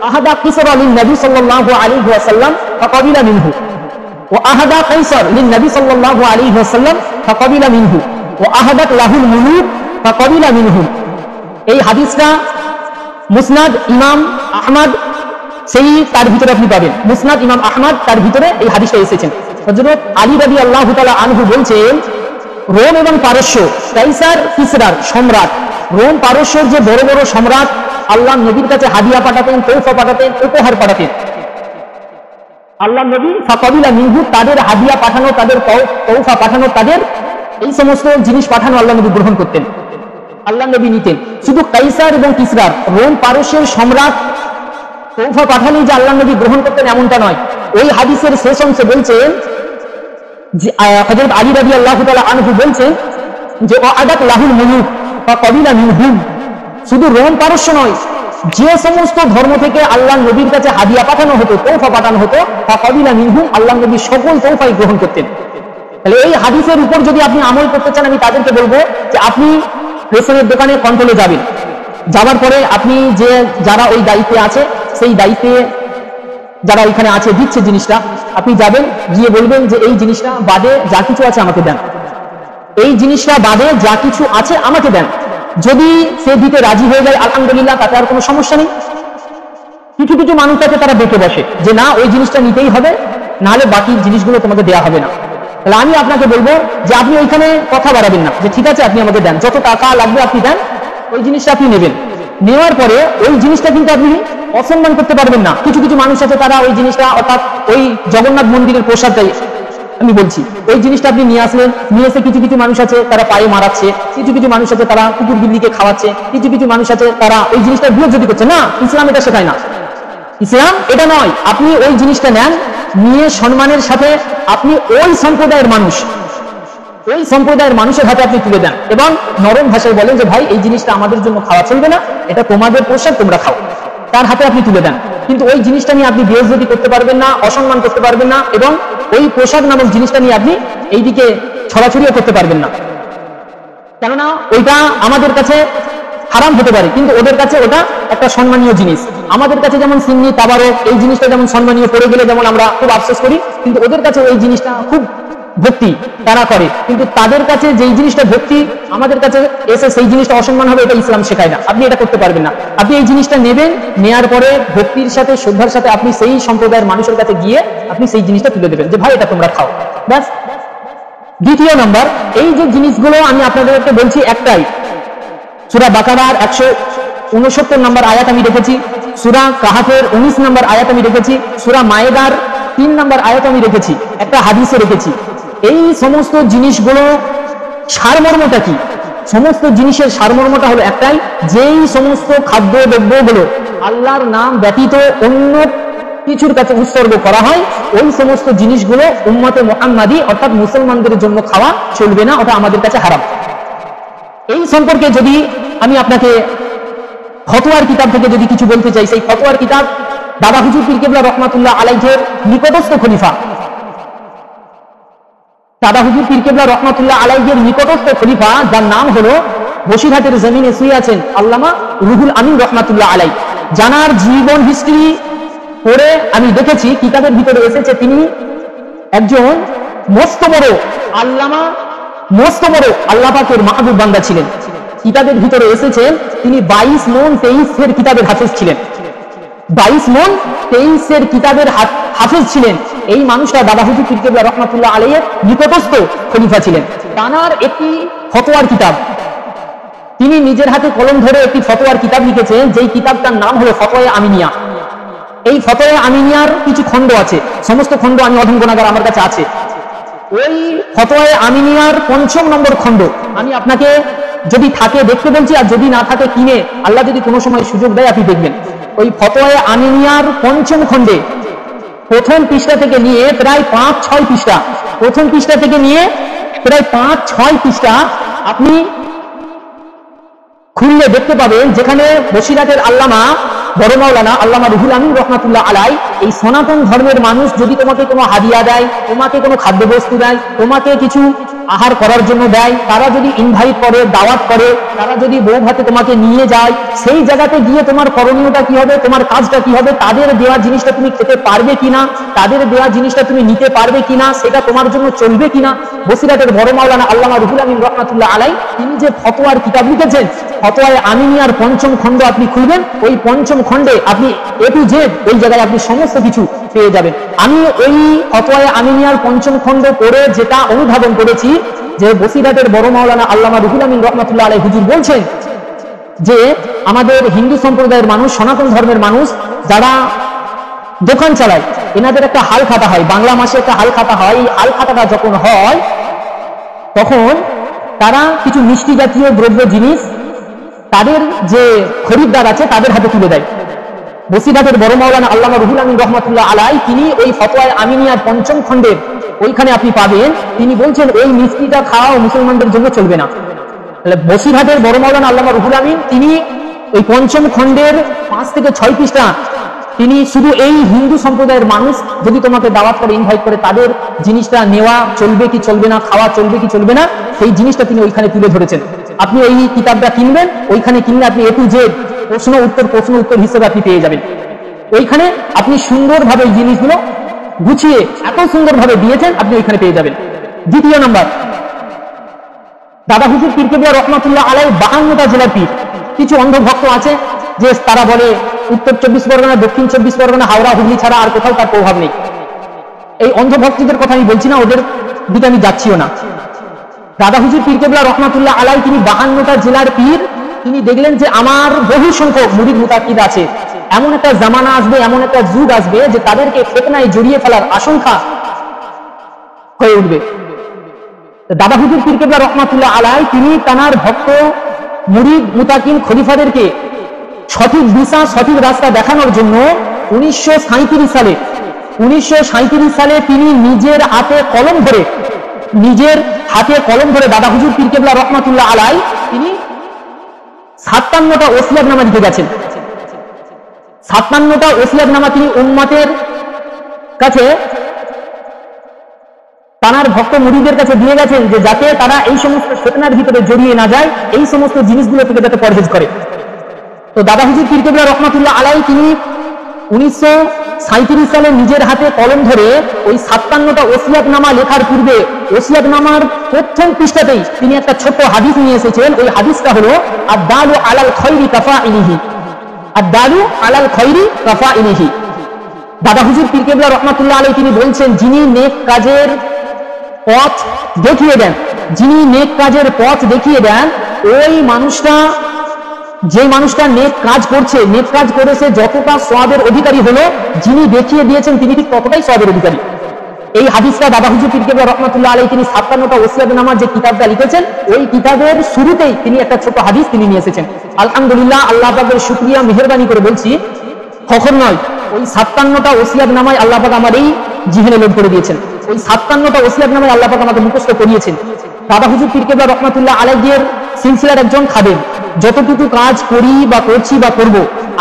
আহাদা কিসরা লিন নবী সাল্লাল্লাহু আলাইহি ওয়াসাল্লাম ফাকাবিলা মিনহু ওয়া আহাদা কাইসার লিন নবী সাল্লাল্লাহু আলাইহি ওয়াসাল্লাম ফাকাবিলা মিনহু ওয়া আহাদাত লাহুল মুলুক ফাকাবিলা মিনহু। এই হাদিসটা মুসনাদ ইমাম আহমদ, সেই তার ভিতরে আপনি পাবেন, মুসনাদ ইমাম আহমদ, তার ভিতরে এই হাদিসটা এসেছেন। হযরত আলী রাদিয়াল্লাহু তাআলা আনহু বলছেন রোম এবং পারস্য, কাইসার কিসরার সম্রাট, রোম পারস্যের যে বড় বড় সম্রাট আল্লাহ নবীর কাছে হাদিয়া পাঠাতেন, তৌফা পাঠাতেন, উপহার পাঠাতেন। আল্লাহ নবী ফাকাবিলা মিনহু, তাদের হাদিয়া পাঠানো, তাদের তৌফা পাঠানো, তাদের এই সমস্ত জিনিস পাঠানো আল্লাহ নবী গ্রহণ করতেন, আল্লাহ নবী নিতেন। শুধু কাইসার এবং কিসরার, রোম পারস্যের সম্রাট তৌফা পাঠালেই যে আল্লাহ নবী গ্রহণ করতেন এমনটা নয়। ওই হাদিসের শেষ অংশে বলছেন যে হযরত আলী রাদিয়াল্লাহু তাআলা আনহু বলছেন যে ওয়াদাত লাহুল মুলুক ফাকাবিলা মিনহুম, শুধু রোম পারস্য নয়, যে সমস্ত ধর্ম থেকে আল্লাহ নবীর কাছে হাদিয়া পাঠানো হতো, তৌফা পাঠানো হতো, ফাকাবিলা মিনহুম, আল্লাহ নবী সকল তৌফাই গ্রহণ করতেন। তাহলে এই হাদিসের উপর যদি আপনি আমল করতে চান, আমি তাদেরকে বলবো যে আপনি রেশনের দোকানে কন্ট্রোলে যাবেন, যাবার পরে আপনি যে যারা ওই দায়িত্বে আছে, সেই দায়িত্বে যারা ওইখানে আছে দিচ্ছে জিনিসটা, আপনি যাবেন, গিয়ে বলবেন যে এই জিনিসটা বাদে যা কিছু আছে আমাকে দেন, এই জিনিসটা বাদে যা কিছু আছে আমাকে দেন। যদি সে দিতে রাজি হয়ে যায় আলহামদুলিল্লাহ, তাতে আর কোনো সমস্যা নেই। কিছু কিছু মানুষ আছে তারা বেঁকে বসে যে না ওই জিনিসটা নিতেই হবে, নাহলে বাকি জিনিসগুলো তোমাকে দেওয়া হবে না। তাহলে আমি আপনাকে বলবো যে আপনি ওইখানে কথা বাড়াবেন না, যে ঠিক আছে আপনি আমাকে দেন, যত টাকা লাগবে আপনি দেন, ওই জিনিসটা আপনি নেবেন। নেওয়ার পরে ওই জিনিসটা কিন্তু আপনি অসম্মান করতে পারবেন না। কিছু কিছু মানুষ আছে তারা ওই জিনিসটা, অর্থাৎ ওই জগন্নাথ মন্দিরের প্রসাদটাই আমি বলছি, ওই জিনিসটা আপনি নিয়ে আসলেন, নিয়ে এসে কিছু কিছু মানুষ আছে তারা পায়ে মারাচ্ছে, কিছু কিছু মানুষ আছে তারা কুকুর বিল্লিকে খাওয়াচ্ছে, কিছু কিছু মানুষ আছে তারা ওই জিনিসটা বিরোধী করছে। না, ইসলাম এটা শেখায় না, ইসলাম এটা নয়। আপনি ওই জিনিসটা নেন, নিয়ে সম্মানের সাথে আপনি ওই সম্প্রদায়ের মানুষ, ওই সম্প্রদায়ের মানুষের হাতে আপনি তুলে দেন এবং নরম ভাষায় বলেন যে ভাই এই জিনিসটা আমাদের জন্য খাওয়া চলবে না, এটা তোমাদের প্রসাদ, তোমরা খাও, তার হাতে আপনি তুলে দেন। কিন্তু ওই জিনিসটা নিয়ে আপনি বেইজ্জতি করতে পারবেন না, অসম্মান করতে পারবেন না, এবং ওই প্রসাদ নামক জিনিসটা নিয়ে আপনি এইদিকে ছড়াছড়িও করতে পারবেন না। কেননা ওইটা আমাদের কাছে হারাম হতে পারে, কিন্তু ওদের কাছে ওটা একটা সম্মানীয় জিনিস। আমাদের কাছে যেমন সিন্নি, তাবারক, এই জিনিসটা যেমন সম্মানীয়, পড়ে গেলে যেমন আমরা খুব আফসোস করি, কিন্তু ওদের কাছে ওই জিনিসটা খুব ভক্তি তারা করে, কিন্তু তাদের কাছে যেই জিনিসটা ভক্তি আমাদের কাছে এসে সেই জিনিসটা অসম্মান হবে, এটা ইসলাম শেখায় না। আপনি এটা করতে পারবেন না। আপনি এই জিনিসটা নেবেন, নেয়ার পরে ভক্তির সাথে শ্রদ্ধার সাথে আপনি সেই সম্প্রদায়ের মানুষের কাছে গিয়ে আপনি সেই জিনিসটা তুলে দেবেন যে ভাই এটা তোমরা খাও, ব্যাস। দ্বিতীয় নম্বর, এই যে জিনিসগুলো আমি আপনাদেরকে বলছি একটাই, সূরা বাকারার 169 নম্বর আয়াত আমি রেখেছি, সূরা কাহাফের 19 নম্বর আয়াত আমি রেখেছি, সূরা মায়েদার 3 নম্বর আয়াত আমি রেখেছি, একটা হাদিসে রেখেছি। এই সমস্ত জিনিসগুলো সারমর্মটা কি? সমস্ত জিনিসের সারমর্মটা হলো একটাই, যেই সমস্ত খাদ্য দ্রব্যগুলো আল্লাহর নাম ব্যতীত অন্য কিছুর কাছে উৎসর্গ করা হয়, ওই সমস্ত জিনিসগুলো উম্মতে মুহাম্মাদি অর্থাৎ মুসলমানদের জন্য খাওয়া চলবে না, ওটা আমাদের কাছে হারাম। এই সম্পর্কে যদি আমি আপনাকে ফতোয়ার কিতাব থেকে যদি কিছু বলতে চাই, সেই ফতোয়ার কিতাব দাদা হুজুর পীর কেবলা রহমাতুল্লাহ আলাইহির নিকটস্থ খলিফা, দাদা হুজুর পীর কেবলা রহমাতুল্লাহ আলাইহির নিকটস্থ খলিফা, যার নাম হলো বসিরহাটের জমিনে শুয়ে আছেন আল্লামা রুহুল আমিন রহমাতুল্লাহ আলাই, জানার জীবন হিস্ট্রি পড়ে আমি দেখেছি কিতাবের ভিতরে এসেছে তিনি একজন মস্ত বড় আল্লামা, মস্ত বড় আল্লাহ পাকের মাহবুব বান্দা ছিলেন। কিতাবের ভিতরে এসেছেন তিনি 22 মণ 23 কিতাবের হাফেজ ছিলেন, 22 মণ 23 কিতাবের হাফেজ ছিলেন। এই মানুষটা দাদা হুজুর পীর কেবলা রহমাতুল্লাহ আলাইহির নিকটস্থ খলিফা ছিলেন। তানার একটি ফতোয়ার কিতাব, তিনি নিজের হাতে কলম ধরে একটি ফতোয়ার কিতাব লিখেছেন, যেই কিতাবটার নাম হলো ফতোয়া আমিনিয়া। এই ফতোয়া আমিনিয়ার কিছু খণ্ড আছে, সমস্ত খণ্ড আমি অধম গুনাহগার আমার কাছে আছে। ওই ফতোয়া আমিনিয়ার 5 নম্বর খণ্ড আমি আপনাকে যদি থাকে দেখতে বলছি, আর যদি না থাকে কিনে আল্লাহ যদি কোনো সময় সুযোগ দেয় আপনি দেখবেন। ওই ফতোয়া আমিনিয়ার 5ম খণ্ডে প্রথম পৃষ্ঠা থেকে নিয়ে প্রায় 5-6 পৃষ্ঠা, প্রথম পৃষ্ঠা থেকে নিয়ে প্রায় 5-6 পৃষ্ঠা আপনি খুললে দেখতে পাবেন, যেখানে বসিরহাটের আল্লামা বড় মাওলানা আল্লামা রুহুল আমিন রহমাতুল্লাহ আলাই এই সনাতন ধর্মের মানুষ যদি তোমাকে কোনো হাদিয়া দেয়, তোমাকে কোনো খাদ্যবস্তু দেয়, তোমাকে কিছু আহার করার জন্য দেয়, তারা যদি ইনভাইট করে, দাওয়াত করে, তারা যদি বউ ভাতে তোমাকে নিয়ে যায়, সেই জায়গাতে গিয়ে তোমার করণীয়টা কি হবে, তোমার কাজটা কি হবে, তাদের দেওয়া জিনিসটা তুমি খেতে পারবে কিনা, তাদের দেওয়া জিনিসটা তুমি নিতে পারবে কিনা, সেটা তোমার জন্য চলবে কিনা। বসিরহাটের বড় মাওলানা আল্লামা রুহুল আমিন রহমাতুল্লাহ আলাই তিনি যে ফতোয়ার কিতাব লিখেছেন, ফতোয়া আমিনিয়ার 5ম খণ্ড আপনি খুলবেন, ওই 5ম খণ্ডে আপনি A to Z ওই জায়গায় আপনি সমস্ত কিছু পেয়ে যাবেন। আমি ওই ফতোয়া আমিনিয়ার 5ম খণ্ড পড়ে যেটা অনুধাবন করেছি, যে বসিরহাটের বড় মাওলানা আল্লামা রুহুল আমিন রহমাতুল্লাহ আলাইহি হুজুর বলছেন যে আমাদের হিন্দু সম্প্রদায়ের মানুষ, সনাতন ধর্মের মানুষ যারা দোকান চালায়, এনাদের একটা হাল খাতা হয়, বাংলা মাসে একটা হাল খাতা হয়। এই হাল খাতাটা যখন হয় তখন তারা কিছু মিষ্টি জাতীয় দ্রব্য জিনিস তাদের যে খরিদ্দার আছে তাদের হাতে তুলে দেয়। বসিরহাটের বড় মাওলানা আল্লামা রুহুল আমিন রহমাতুল্লাহ আলাই তিনি ওই ফতোয়া আমিনিয়ার 5ম খণ্ডের ওইখানে আপনি পাবেন, তিনি বলছেন ওই মিষ্টিটা খাওয়া মুসলমানদের জন্য চলবে না। তাহলে বসিরহাটের বড় মাওলানা আল্লামা রুহুল আমিন তিনি ওই 5ম খণ্ডের 5 থেকে 6 পৃষ্ঠা তিনি শুধু এই হিন্দু সম্প্রদায়ের মানুষ যদি তোমাকে দাওয়াত করে, ইনভাইট করে, তাদের জিনিসটা নেওয়া চলবে কি চলবে না, খাওয়া চলবে কি চলবে না, সেই জিনিসটা তিনি ওইখানে তুলে ধরেছেন। আপনি এই কিতাবটা কিনবেন, ওইখানে কিনলে আপনি A to Z প্রশ্ন উত্তর হিসেবে আপনি পেয়ে যাবেন। ওইখানে আপনি সুন্দরভাবে এই জিনিসগুলো গুছিয়ে এত সুন্দরভাবে দিয়েছেন, আপনি ওইখানে পেয়ে যাবেন। দ্বিতীয় নাম্বার, দাদা হুজুর পীর কেবলা রহমাতুল্লাহ আলাই 52টা জেলার পীর। কিছু অন্ধভক্ত আছে যে তারা বলে উত্তর 24 পরগনা, দক্ষিণ 24 পরগনা, হাওড়া, হুগলি ছাড়া আর কোথাও তার প্রভাব নেই। এই অন্ধভক্তদের কথা আমি বলছি না, ওদের দিকে আমি যাচ্ছিও না। দাদা হুজুর পীর কেবলা রহমাতুল্লাহ আলাই তিনি 52টা জেলার পীর। তিনি দেখলেন যে আমার বহু সংখ্যক মুরিদ মুতাকিদ আছে, এমন একটা জামানা আসবে, এমন একটা যুগ আসবে যে তাদেরকে ফিতনায় জড়িয়ে ফেলার আশঙ্কা হয়ে উঠবে। দাদা হুজুর পীর কেবলা রহমাতুল্লাহ আলাই তিনি তানার ভক্ত মুরিদ মুতাকিন খলিফাদেরকে সঠিক দিশা, সঠিক রাস্তা দেখানোর জন্য 1937 সালে তিনি নিজের হাতে কলম ধরে দাদা হুজুর পীর কেবলা রহমাতুল্লাহ আলাই তিনি 57টা ওসিয়তনামা লিখে গেছেন। 57টা ওসিয়তনামা তিনি উম্মতের কাছে, তানার ভক্ত মুরিদের কাছে দিয়ে গেছেন, যে যাতে তারা এই সমস্ত ফিতনার ভিতরে জড়িয়ে না যায়, এই সমস্ত জিনিসগুলো থেকে যাতে পরহেজ করে। তো দাদা হুজুর পীর কেবলা রহমাতুল্লাহ আলাই তিনি 1937 সালে নিজের হাতে কলম ধরে ওই 57টা ওসিয়াতনামা লেখার পূর্বে ওসিয়াতনামার প্রথম পৃষ্ঠাতেই তিনি একটা ছোট্ট হাদিস নিয়ে এসেছেন। ওই হাদিসটা হলো আদ-দালু আলাল খায়রি কাফাইলিহি, আদ-দালু আলাল খায়রি কাফাইলিহি। দাদা হুজুর পীর কেবলা রহমাতুল্লাহ আলাইহি তিনি বলছেন, যিনি নেক কাজের পথ দেখিয়ে দেন, যিনি নেক কাজের পথ দেখিয়ে দেন, ওই মানুষটা, যে মানুষটা নেক কাজ করছে, নেক কাজ করেছে, যতটা সওয়াবের অধিকারী হলো, যিনি দেখিয়ে দিয়েছেন তিনি ঠিক ততটাই সওয়াবের অধিকারী। এই হাদিসটা দাদা হুজুর পীর কেবলা রহমাতুল্লাহ আলাইহি তিনি 57টা ওসিয়াতনামার যে কিতাবটা লিখেছেন, ওই কিতাবের শুরুতেই তিনি একটা ছোট হাদিস তিনি নিয়ে এসেছেন। আলহামদুলিল্লাহ, আল্লাহ পাকের শুকরিয়া মেহেরবানি করে বলছি, কখন নয়, ওই 57টা ওসিয়াতনামায় আল্লাহ পাক আমার এই জিহনে লোড করে দিয়েছেন। ওই 57টা ওসিয়াতনামায় আল্লাহ পাক আমাকে মুখস্থ করিয়েছেন। দাদা হুজুর পীর কেবলা রহমাতুল্লাহ আলাইহির সিলসিলার একজন খাদেম। যতটুকু কাজ করি বা করছি বা করব,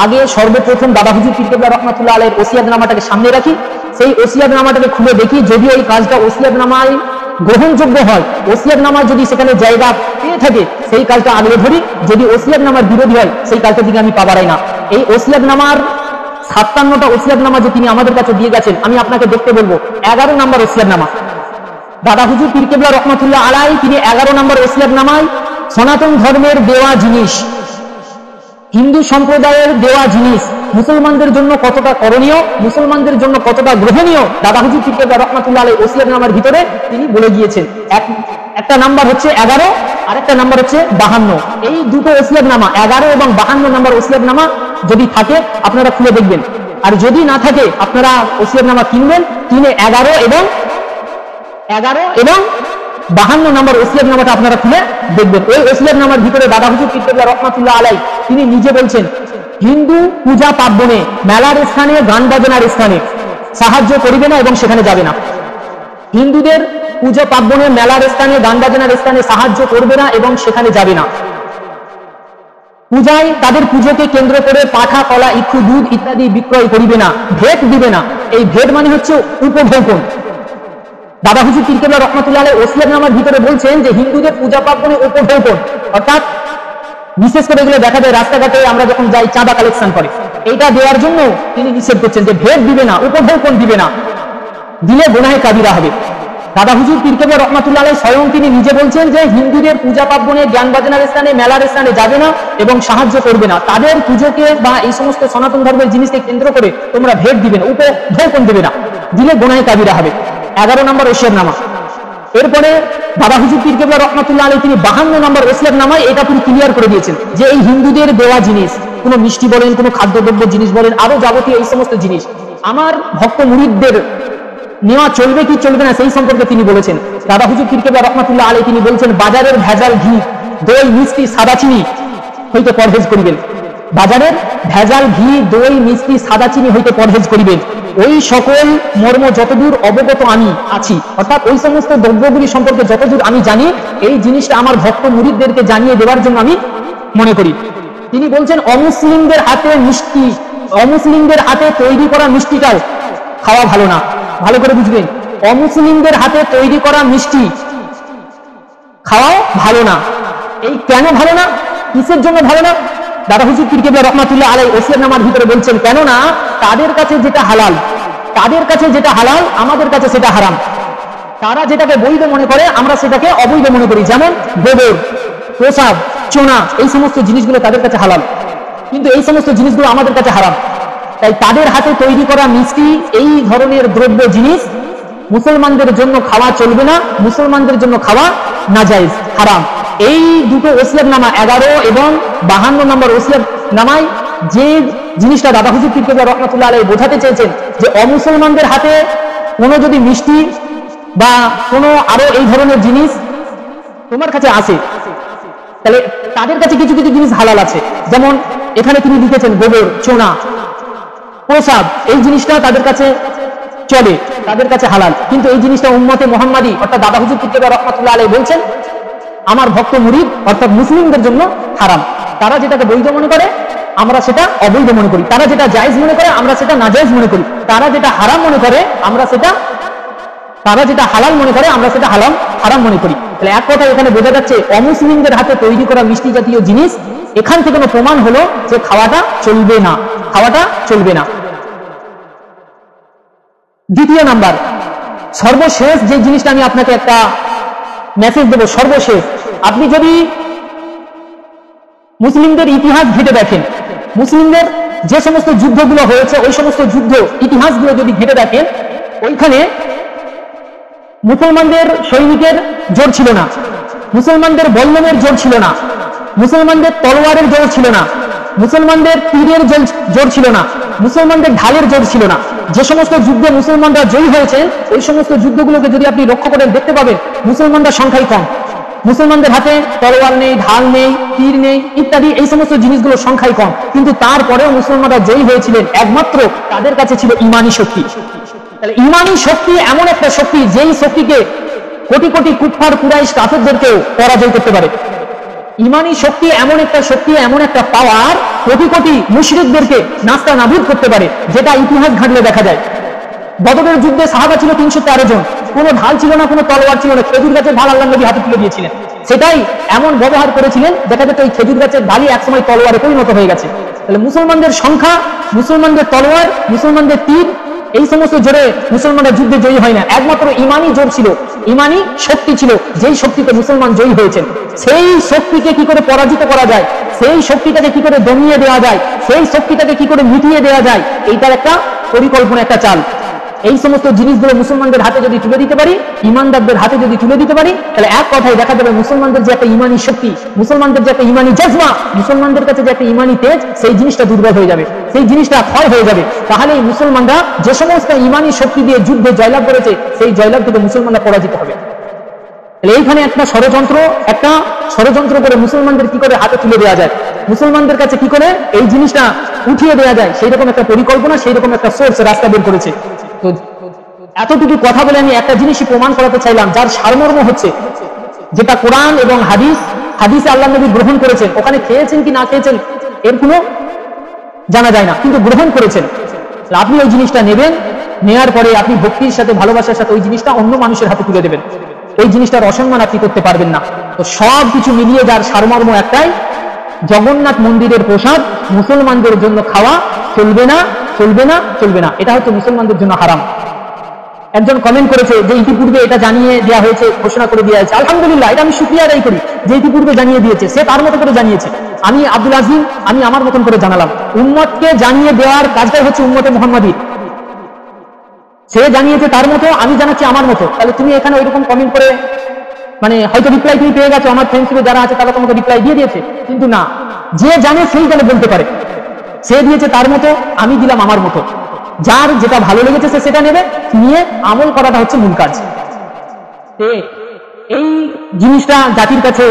আগে সর্বপ্রথম দাদা হুজুর পীর কেবলা রহমাতুল্লাহ আলাইহির ওসিয়াতনামাটাকে সামনে রাখি, সেই ওসিয়াতনামাটাকে খুলে দেখি, যদি ওই কাজটা ওসিয়াতনামায় গ্রহণযোগ্য হয়, ওসিয়াতনামায় যদি সেখানে জায়গা পেয়ে থাকে, সেই কাজটা আগলে ধরি। যদি ওসিয়াতনামার বিরোধী হয়, সেই কাজটার দিকে আমি পা বাড়াই না। এই ওসিয়াতনামার 57টা ওসিয়াতনামা যে তিনি আমাদের কাছে দিয়ে গেছেন, আমি আপনাকে দেখতে বলবো 11 নম্বর ওসিয়াতনামা। দাদা হুজুর পীর কেবলা রহমাতুল্লাহ আলাইহি তিনি 11 নম্বর ওসিয়াতনামায় সনাতন ধর্মের দেওয়া জিনিস, হিন্দু সম্প্রদায়ের দেওয়া জিনিস মুসলমানদের জন্য কতটা করণীয়, মুসলমানদের জন্য কতটা গ্রহণীয়, দাদা হুজুর পীর কেবলা রহমাতুল্লাহ আলাইহি ওসিয়াতনামার ভিতরে তিনি বলে গিয়েছেন। একটা নাম্বার হচ্ছে 11, আর একটা নাম্বার হচ্ছে 52। এই দুটো ওসিয়াতনামা 11 এবং 52 নম্বর ওসিয়াতনামা যদি থাকে আপনারা খুলে দেখবেন, আর যদি না থাকে আপনারা ওসিয়াতনামা কিনবেন, কিনে 11 এবং 52 নম্বর ওসিয়াতনামাটা আপনারা খুলে দেখবেন। ওই ওসিয়াতনামার ভিতরে দাদা হুজুর পীর কেবলা রহমাতুল্লাহ আলাইহি তিনি নিজে বলছেন, হিন্দু পূজা পার্বণে, মেলার স্থানে, গান বাজনার স্থানে সাহায্য করিবে না এবং সেখানে যাবে না। হিন্দুদের পূজা পার্বণে, মেলার স্থানে, গান বাজনার স্থানে সাহায্য করবে না এবং সেখানে যাবে না। পূজায় তাদের পুজোকে কেন্দ্র করে পাঠা, কলা, ইক্ষু, দুধ ইত্যাদি বিক্রয় করিবে না, ভেট দিবে না। এই ভেট মানে হচ্ছে উপঢৌকন। দাদা হুজুর পীর কেবলা রহমাতুল্লাহ আলাইহি ওসিয়াতনামার ভিতরে বলছেন যে হিন্দুদের পূজা পার্বণে উপঢৌকন, অর্থাৎ বিশেষ করে এগুলো দেখা যায় রাস্তাঘাটে আমরা যখন যাই চাঁদা কালেকশন করে, এইটা দেওয়ার জন্য তিনি নিষেধ করছেন যে ভেট দিবে না, উপঢৌকন দিবে না, দিলে গুনাহে কাবিরা হবে। দাদা হুজুর পীর কেবলা রহমাতুল্লাহ আলাইহি স্বয়ং তিনি নিজে বলছেন যে হিন্দুদের পূজা পার্বণে, জ্ঞান বাজনার স্থানে, মেলার স্থানে যাবে না এবং সাহায্য করবে না। তাদের পুজোকে বা এই সমস্ত সনাতন ধর্মের জিনিসকে কেন্দ্র করে তোমরা ভেট দিবে না, উপঢৌকন দিবে না, দিলে গুনাহে কাবিরা হবে। 11 নম্বর ওসিয়াতনামা। এরপরে দাদা হুজুর পীর কেবলা রহমাতুল্লাহ আলাইহি তিনি 52 নম্বর ওসিয়াতনামায় এটা পুরো ক্লিয়ার করে দিয়েছেন যে এই হিন্দুদের দেওয়া জিনিস, কোনো মিষ্টি বলেন, কোনো খাদ্যদ্রব্য জিনিস বলেন, আরো যাবতীয় এই সমস্ত জিনিস আমার ভক্ত মুরিদদের নেওয়া চলবে কি চলবে না সেই সম্পর্কে তিনি বলেছেন। দাদা হুজুর পীর কেবলা রহমাতুল্লাহ আলাইহি তিনি বলছেন, বাজারের ভেজাল ঘি, দই, মিষ্টি, সাদা চিনি হইতে পরহেজ করিবেন। বাজারের ভেজাল ঘি, দই, মিষ্টি, সাদা চিনি হইতে পরহেজ করিবেন। ওই সকল মর্ম যতদূর অবগত আমি আছি, অর্থাৎ ওই সমস্ত দ্রব্যগুলি সম্পর্কে যতদূর আমি জানি, এই জিনিসটা আমার ভক্ত মুরিদদেরকে জানিয়ে দেওয়ার জন্য আমি মনে করি। তিনি বলছেন, অমুসলিমদের হাতে মিষ্টি, অমুসলিমদের হাতে তৈরি করা মিষ্টিটাও খাওয়া ভালো না। ভালো করে বুঝবেন, অমুসলিমদের হাতে তৈরি করা মিষ্টি খাওয়াও ভালো না। এই কেন ভালো না, কিসের জন্য ভালো না? দাদা হুজুর পীর কেবলা রহমাতুল্লাহ আলাইহি ওসিয়াতনামার ভিতরে বলছেন, কেননা তাদের কাছে যেটা হালাল, তাদের কাছে যেটা হালাল আমাদের কাছে সেটা হারাম। তারা যেটাকে বৈধ মনে করে আমরা সেটাকে অবৈধ মনে করি। যেমন গোবর, প্রসাব, চোনা, এই সমস্ত জিনিসগুলো তাদের কাছে হালাল, কিন্তু এই সমস্ত জিনিসগুলো আমাদের কাছে হারাম। তাই তাদের হাতে তৈরি করা মিষ্টি, এই ধরনের দ্রব্য জিনিস মুসলমানদের জন্য খাওয়া চলবে না, মুসলমানদের জন্য খাওয়া নাজায়েজ, হারাম। এই দুটো ওসিয়াতনামা 11 এবং 52 নম্বর ওসিয়াতনামায় যে জিনিসটা দাদা হুজুর পীর কেবলা রহমাতুল্লাহ আলাইহি বোঝাতে চেয়েছেন যে অমুসলমানদের হাতে কোনো যদি মিষ্টি বা কোনো আরো এই ধরনের জিনিস তোমার কাছে আসে, তাহলে তাদের কাছে কিছু কিছু জিনিস হালাল আছে। যেমন এখানে তিনি লিখেছেন গোবর, চোনা, প্রসাব, এই জিনিসটা তাদের কাছে চলে, তাদের কাছে হালাল, কিন্তু এই জিনিসটা উম্মতে মুহাম্মাদি অর্থাৎ দাদা হুজুর পীর কেবলা রহমাতুল্লাহ আলাইহি বলছেন আমার ভক্ত মুরিদ অর্থাৎ মুসলিমদের জন্য হারাম। তারা যেটাকে বৈধ মনে করে আমরা সেটা অবৈধ মনে করি, তারা যেটা জায়েজ মনে করে আমরা সেটা নাজায়েজ মনে করি, তারা যেটা হারাম মনে করে আমরা সেটা, তারা যেটা হালাল মনে করে আমরা সেটা হারাম মনে করি। তাহলে এক কথা এখানে বোঝা যাচ্ছে অমুসলিমদের হাতে তৈরি করা মিষ্টি জাতীয় জিনিস এখান থেকে কোনো প্রমাণ হলো যে খাওয়াটা চলবে না, খাওয়াটা চলবে না। দ্বিতীয় নাম্বার, সর্বশেষ যে জিনিসটা আমি আপনাকে একটা মেসেজ দেব, সর্বশেষ আপনি যদি মুসলিমদের ইতিহাস ঘেটে দেখেন, মুসলিমদের যে সমস্ত যুদ্ধগুলো হয়েছে ওই সমস্ত যুদ্ধ ইতিহাসগুলো যদি ঘেটে দেখেন, ওইখানে মুসলমানদের সৈনিকের জোর ছিল না, মুসলমানদের বল্লমের জোর ছিল না, মুসলমানদের তলোয়ারের জোর ছিল না, মুসলমানদের তীরের জোর ছিল না, মুসলমানদের ঢালের জোর ছিল না। যে সমস্ত যুদ্ধে মুসলমানরা জয়ী হয়েছেন ওই সমস্ত যুদ্ধগুলোকে যদি আপনি লক্ষ্য করেন দেখতে পাবেন মুসলমানরা সংখ্যায় কম, মুসলমানদের হাতে তলোয়ার নেই, ঢাল নেই, তীর নেই ইত্যাদি, এই সমস্ত জিনিসগুলো সংখ্যায় কম, কিন্তু তারপরেও মুসলমানরা জয়ী হয়েছিলেন, একমাত্র তাদের কাছে ছিল ইমানি শক্তি। তাহলে ইমানি শক্তি এমন একটা শক্তি যেই শক্তিকে কোটি কোটি কুফফার কুরাইশ কাফেরদেরকেও পরাজয় করতে পারে। ইমানি শক্তি এমন একটা শক্তি, এমন একটা পাওয়ার কোটি কোটি মুশরিকদেরকে নাস্তা নাবুদ করতে পারে, যেটা ইতিহাস ঘাটলে দেখা যায়। বদরের যুদ্ধে সাহাবা ছিল 313 জন, কোনো ঢাল ছিল না, কোনো তলোয়ার ছিল না, খেজুর গাছের ঢাল আল্লাহর নবী হাতে তুলে দিয়েছিলেন, সেটাই এমন ব্যবহার করেছিলেন দেখা যেত ওই খেজুর গাছের ঢালই একসময় তলোয়ারে পরিণত হয়ে গেছে। তাহলে মুসলমানদের সংখ্যা, মুসলমানদের তলোয়ার, মুসলমানদের তীর, এই সমস্ত জোরে মুসলমানরা যুদ্ধে জয়ী হয় না, একমাত্র ইমানি জোর ছিল, ইমানি শক্তি ছিল, যেই শক্তিতে মুসলমান জয়ী হয়েছেন। সেই শক্তিকে কি করে পরাজিত করা যায়, সেই শক্তিটাকে কি করে দমিয়ে দেওয়া যায়, সেই শক্তিটাকে কি করে মিটিয়ে দেওয়া যায়, এইটার একটা পরিকল্পনা, একটা চাল। এই সমস্ত জিনিসগুলো মুসলমানদের হাতে যদি তুলে দিতে পারি, ইমানদারদের হাতে যদি তুলে দিতে পারি, তাহলে এক কথায় দেখা যাবে মুসলমানদের যে একটা ইমানি শক্তি, মুসলমানদের যে একটা ইমানি জজমা, মুসলমানদের কাছে যে একটা ইমানি তেজ, সেই জিনিসটা দুর্বল হয়ে যাবে, সেই জিনিসটা ক্ষয় হয়ে যাবে। তাহলে এই মুসলমানরা যে সমস্ত ইমানি শক্তি দিয়ে যুদ্ধে জয়লাভ করেছে সেই জয়লাভ থেকে মুসলমানরা পরাজিত হবে। এইখানে একটা ষড়যন্ত্র করে মুসলমানদের কি করে হাতে তুলে দেওয়া যায়, মুসলমানদের কাছে কি করে এই জিনিসটা উঠিয়ে দেওয়া যায়, সেই রকম একটা পরিকল্পনা, সেই রকম একটা সোর্স, রাস্তা বের করেছে। তো এতটুকু কথা বলে আমি একটা জিনিসই প্রমাণ করাতে চাইলাম, যার সারমর্ম হচ্ছে যেটা কোরআন এবং হাদিসে আল্লাহ নবী গ্রহণ করেছেন, ওখানে খেয়েছেন কি না খেয়েছেন এর কোনো জানা যায় না, কিন্তু গ্রহণ করেছেন। আপনি ওই জিনিসটা নেবেন, নেয়ার পরে আপনি ভক্তির সাথে, ভালোবাসার সাথে ওই জিনিসটা অন্য মানুষের হাতে তুলে দেবেন, ওই জিনিসটার অসম্মান আপনি করতে পারবেন না। তো সব কিছু মিলিয়ে যার সারমর্ম একটাই, জগন্নাথ মন্দিরের প্রসাদ মুসলমানদের জন্য খাওয়া চলবে না, চলবে না, চলবে না, এটা হচ্ছে মুসলমানদের জন্য হারাম। একজন কমেন্ট করেছে যে ইতিপূর্বে এটা জানিয়ে দেওয়া হয়েছে, ঘোষণা করে দেওয়া হয়েছে, আলহামদুলিল্লাহ, এটা আমি শুকরিয়া আদায় করি যে ইতিপূর্বে জানিয়ে দিয়েছে, সে তার মতো করে জানিয়েছে, আমি আব্দুল আজিম আমি আমার মতন করে জানালাম। উম্মতকে জানিয়ে দেওয়ার কাজটাই হচ্ছে উম্মতে মুহাম্মাদী, সে জানিয়েছে তার মতো, আমি জানাচ্ছি আমার মতো। তাহলে তুমি এখানে ওইরকম কমেন্ট করে মানে হয়তো রিপ্লাই তুমি পেয়ে গেছো, আমার ফ্রেন্ডশিপে যারা আছে তারা তোমাকে রিপ্লাই দিয়ে দিয়েছে, কিন্তু না, যে জানে সেই জানে বলতে পারে, সে দিয়েছে তার মতো, আমি দিলাম আমার মতো, যার যেটা ভালো লেগেছে সে সেটা নেবে, নিয়ে আমল করাটা হচ্ছে মূল কাজ। এই জিনিসটা জাতির কাছে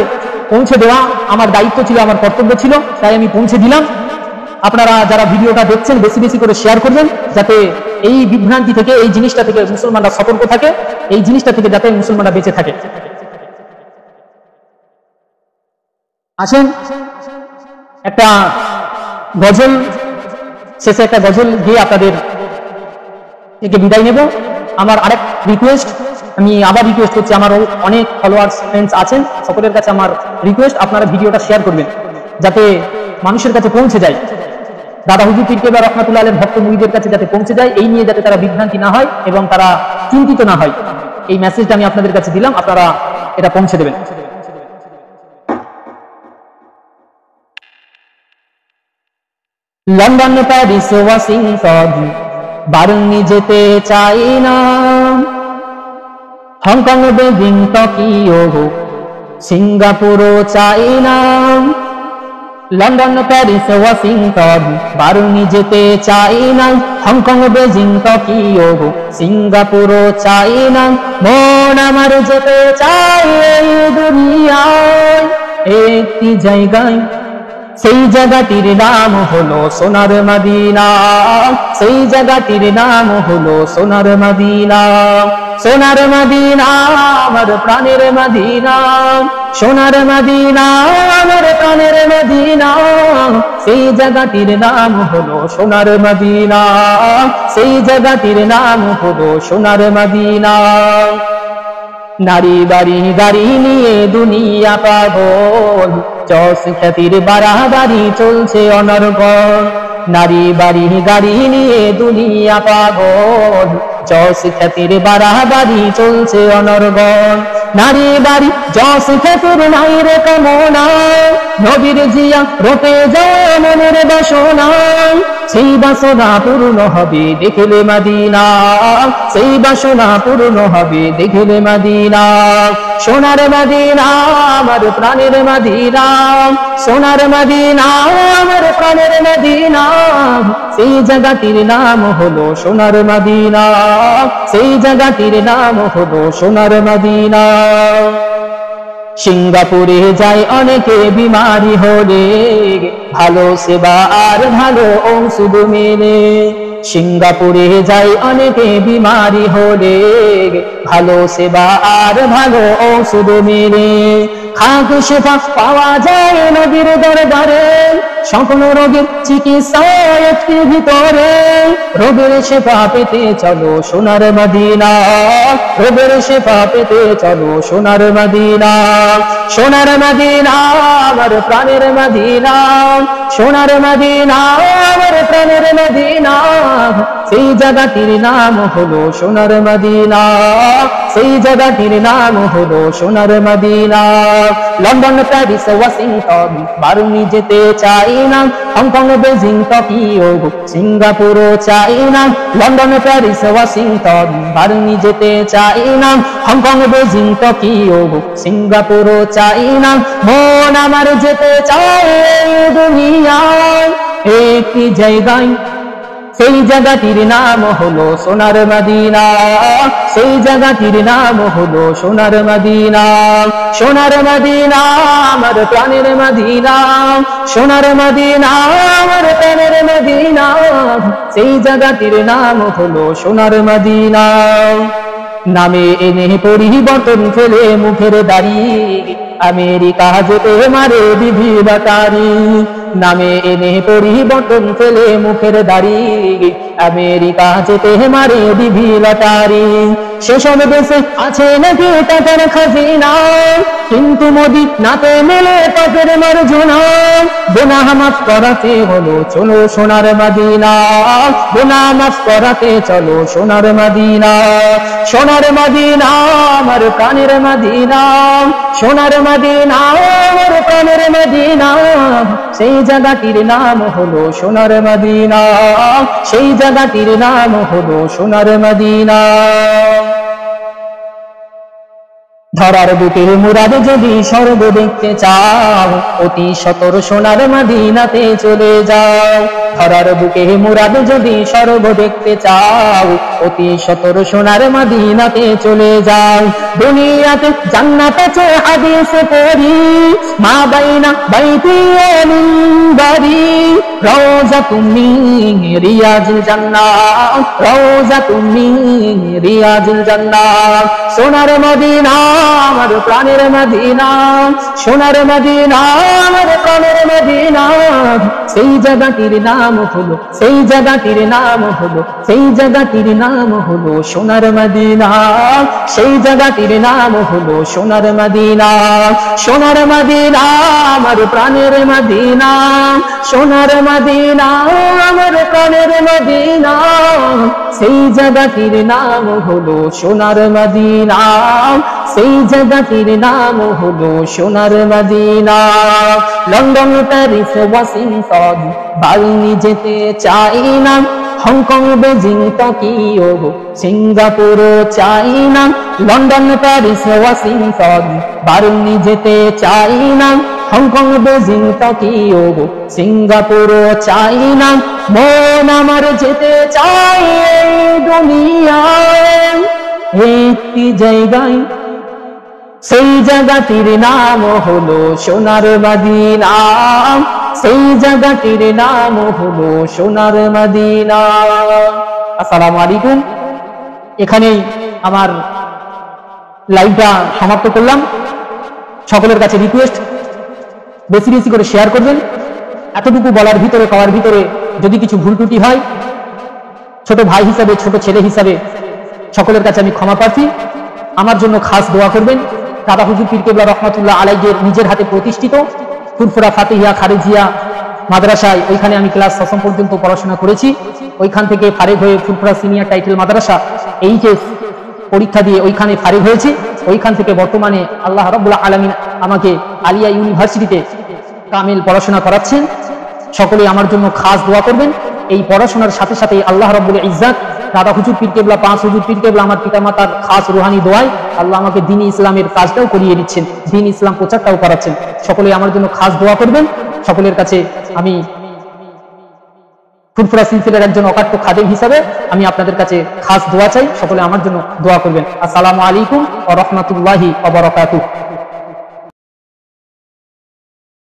পৌঁছে দেওয়া আমার দায়িত্ব ছিল, আমার কর্তব্য ছিল, তাই আমি পৌঁছে দিলাম। আপনারা যারা ভিডিওটা দেখছেন বেশি বেশি করে শেয়ার করবেন, যাতে এই বিভ্রান্তি থেকে, এই জিনিসটা থেকে মুসলমানরা সতর্ক থাকে, এই জিনিসটা থেকে যাতে মুসলমানরা বেঁচে থাকে। আসেন একটা গজল, শেষে একটা গজল গিয়ে আপনাদের থেকে বিদায় নেব। আমার আরেক রিকোয়েস্ট, আমি আবার রিকোয়েস্ট করছি, আমার অনেক ফলোয়ার্স ফ্রেন্ডস আছেন, সকলের কাছে আমার রিকোয়েস্ট, আপনারা ভিডিওটা শেয়ার করবেন যাতে মানুষের কাছে পৌঁছে যায়, দাদা হুজুর পীর কেবলা রহমাতুল্লাহ আলাইহির ভক্ত মুরিদের কাছে যাতে পৌঁছে যায়, এই নিয়ে যাতে তারা বিভ্রান্তি না হয় এবং তারা চিন্তিত না হয়, এই মেসেজটা আমি আপনাদের কাছে দিলাম, আপনারা এটা পৌঁছে দেবেন। লন্ডন, প্যারিস, ওয়াশিংটন বার্নি যেতে চাই না, হংকং, বেজিং, টোকিও, সিঙ্গাপুরও চাই না, লন্ডন, প্যারিস, ওয়াশিংটন বার্নি যেতে চাই না, হংকং, বেজিং, টোকিও, সিঙ্গাপুরও চাই না, মন আমার যেতে চাই এই দুনিয়ায় একটি জায়গায়, সেই জায়গাটির নাম হলো সোনার মদিনা, সেই জায়গাটির নাম হলো সোনার মদিনা, সোনার মদিনা আমার প্রাণের মদিনা, সোনার মদিনা আমার প্রাণের মদিনা, সেই জায়গাটির নাম হলো সোনার মদিনা, সেই জায়গাটির নাম হলো সোনার মদিনা। নারী বাড়ি গাড়ি নিয়ে দুনিয়া পাগল, যশ খ্যাতির বাড়াবাড়ি চলছে অনর্গল, নারী বাড়ি গাড়ি নিয়ে দুনিয়া পাগল, যশ খ্যাতির বাড়াবাড়ি চলছে অনর্গল। নারী বাড়ি যশ খ্যাতির নাই রে কামনা, নবীর জিয়া রোপে যায় মনের বাসনা। সেই বাসনা পূর্ণ হবে দেখলে মদিনা, সেই বাসনা পূর্ণ হবে দেখলে মদিনা। সোনার মদিনা আমার প্রাণের মদিনা, সোনার মদিনা আমার প্রাণের মদিনা। সেই জায়গাটির নাম হলো সোনার মদিনা, সেই জায়গাটির নাম হলো সোনার মদিনা। সিঙ্গাপুরে যায় অনেকে বিমারি হলে, ভালো সেবা আর ভালো ঔষধ মেলে। সিঙ্গাপুরে যায় অনেকে বিমারি হলে, ভালো সেবা আর ভালো ঔষধ মেলে। খাক শেফা পাওয়া যায় নবীর দরবারে, সকল রোগের চিকিৎসা একটির ভিতরে। রোগের শেফা পেতে চলো সোনার মদিনা, রোগের শেফা পেতে চলো সোনার মদিনা। সোনার মদিনা আমার প্রাণের মদিনা, সোনার মদিনা আমার প্রাণের মদিনা। সেই জায়গাটির নাম হলো সোনার মদিনা, সেই জায়গাটির নাম হলো সোনার Medina. London Paris Washington Barani যেতে চাই না, হংকং বেজিং টোকিও সিঙ্গাপুরও চাই না। লন্ডন প্যারিস ওয়াশিংটন বারুনি যেতে চাই না, হংকং বেজিং টোকিও সিঙ্গাপুরও চাই না। মন আমার যেতে চায় দুনিয়ায় একটি জায়গায়, সেই জায়গাটির নাম হলো সোনার মদিনা, সেই জায়গাটির নাম হলো সোনার মদিনা। সোনার মদিনা আমার প্রাণের মদিনা, সোনার মদিনা আমার প্রাণের মদিনা। সেই জায়গাটির নাম হলো সোনার মদিনা। নামে এনে পরিবর্তন ফেলে মুখের দাড়ি, আমেরিকা যেতে মারে বিধি বাটারি। নামে এনে পরিবর্তন ফেলে মুখের দাড়ি, আমেরিকা যেতে মারে বিধি বাটারি। সেসব দেশে আছে নাকি টাকার খাজিনা, কিন্তু মদিনাতে মেলে পাপের মার্জনা। গুনাহ মাফ করাতে হলো চলো সোনার মদিনা, গুনাহ মাফ করাতে চলো সোনার মদিনা। সোনার মদিনা আমার প্রাণের মদিনা, সোনার মদিনা আমার প্রাণের মদিনা। সেই জায়গাটির নাম হলো সোনার মদিনা, সেই জায়গাটির নাম হলো সোনার মদিনা। ধরার বুকে মুরাদ যদি স্বর্গ দেখতে চাও, অতি সতর সোনার মদিনাতে চলে যাও। ধরার বুকে মুরাদ যদি স্বর্গ দেখতে চাও, অতি সতর সোনার মদিনাতে চলে যাও। দুনিয়াতে জান্নাত আছে হাদিস পড়ি, মা বাইনা বাইতি ওয়া মিনবারি। রওজাতুম মিন রিয়াজিল জান্নাহ, রওজাতুম মিন রিয়াজিল জান্নাহ। সোনার মদিনা আমার প্রাণের মদিনা, সোনার মদিনা আমার প্রাণের মদিনা। সেই জায়গাটির নাম হলো, সেই জায়গাটির নাম হলো, সেই জায়গাটির নাম হলো সোনার মদিনা, সেই জায়গাটির নাম হলো সোনার মদিনা। সোনার মদিনা আমার প্রাণের মদিনা, সোনার মদিনা আমার প্রাণের মদিনা। সেই জায়গাটির নাম হলো সোনার মদিনা, সেই জায়গাটির নাম হলো সোনার Medina. London Paris Washington Barani যেতে চাই না, হংকং বেজিং টোকিও সিঙ্গাপুরও চাই না। লন্ডন প্যারিস ওয়াশিংটন বারুনি যেতে চাই না, হংকং বেজিং টোকিও সিঙ্গাপুরও চাই না। মন আমার যেতে চাই এই দুনিয়ায় একটি জায়গায়, সেই জায়গাটির নাম হলো সোনার মদিনা, সেই জায়গাটির নাম হলো সোনার মদিনা। আসসালামু আলাইকুম। এখানেই আমার লাইভটা সমাপ্ত করলাম। সকলের কাছে রিকোয়েস্ট, বেশি বেশি করে শেয়ার করবেন। এতটুকু বলার ভিতরে পাওয়ার ভিতরে যদি কিছু ভুল ত্রুটি হয়, ছোট ভাই হিসাবে, ছোট ছেলে হিসাবে সকলের কাছে আমি ক্ষমা প্রার্থী। আমার জন্য খাস দোয়া করবেন। দাদা হুজুর পীর কেবলা রহমাতুল্লাহ আলাইহির নিজের হাতে প্রতিষ্ঠিত ফুরফুরা ফাতিহা খারেজিয়া মাদ্রাসায়, ওইখানে আমি ক্লাস 6ম পর্যন্ত পড়াশোনা করেছি। ওইখান থেকে ফারিগ হয়ে ফুরফুরা সিনিয়র টাইটেল মাদ্রাসা এইচএস পরীক্ষা দিয়ে ওইখানে ফারিগ হয়েছি। ওইখান থেকে বর্তমানে আল্লাহ রাব্বুল আলামিন আমাকে আলিয়া ইউনিভার্সিটিতে কামিল পড়াশোনা করাচ্ছেন। সকলেই আমার জন্য খাস দোয়া করবেন। এই পড়াশোনার সাথে সাথে আল্লাহ রাব্বুল ইজ্জাত, দাদা হুজুর পীর কেবলা, 5 হুজুর পীর কেবলা, আমার পিতামাতার খাস রুহানি দোয়ায় আল্লাহ আমাকে দ্বীন ইসলামের কাজটাও করিয়ে দিচ্ছেন, দ্বীন ইসলাম প্রচারটাও করাচ্ছেন। সকলেই আমার জন্য খাস দোয়া করবেন। সকলের কাছে আমি ফুরফুরা সিলসিলার একজন অকাট্য খাদেম হিসাবে আমি আপনাদের কাছে খাস দোয়া চাই। সকলে আমার জন্য দোয়া করবেন। আসসালামু আলাইকুম ওয়া রাহমাতুল্লাহি ওয়া বারাকাতুহু।